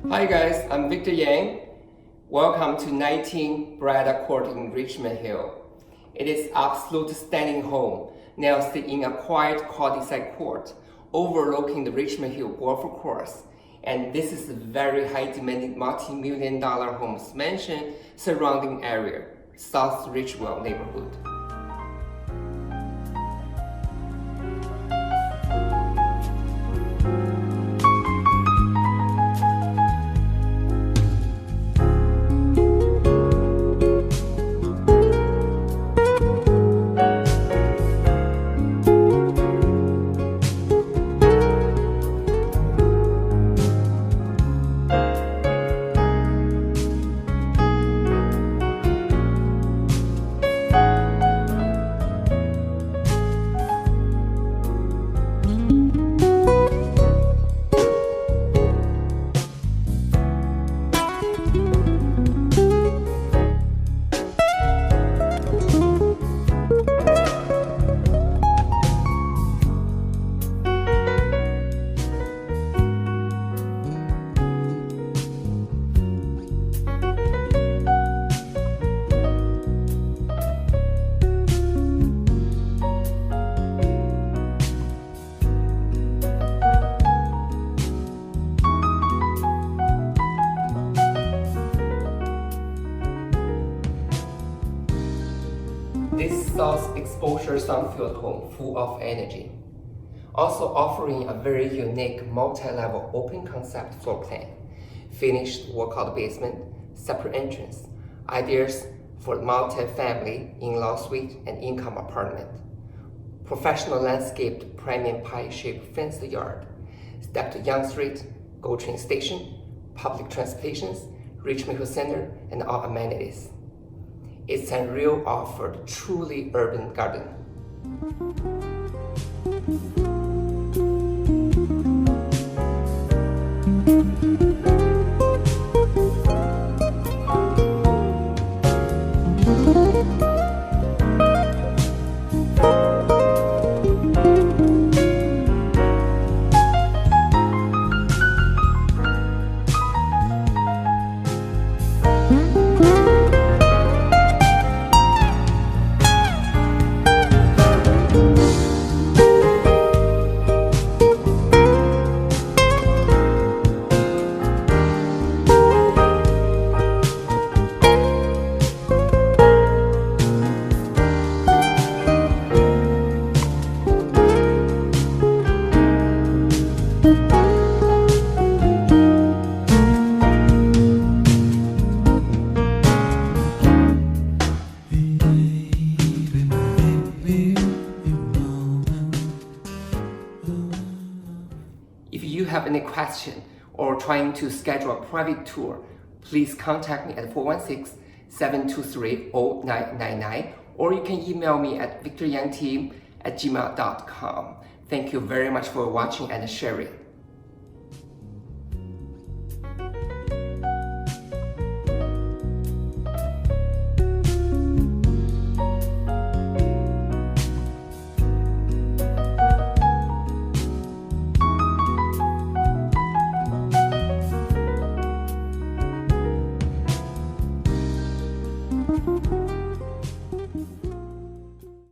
Hi guys, I'm Victor Yang. Welcome to 19 Breda Court in Richmond Hill. It is absolute stunning home, nestled in a quiet Cul-De-Sac court overlooking the Richmond Hill golf course. And this is a very high demanding multi-million-dollar homes mansion surrounding area, South Richvale neighborhood. This south exposure sun-filled home full of energy, also offering a very unique multi-level open concept floor plan, finished walkout basement, separate entrance, ideas for multi-family in-law suite and income apartment, professional landscaped premium pie-shaped fenced yard, step to Yonge Street, GO train station, public transportations, Richmond Hill Center, and all amenities. It's a real offered, truly urban garden. If you have any question or trying to schedule a private tour, please contact me at 416-723-0999, or you can email me at victoryangteam@gmail.com. Thank you very much for watching and sharing.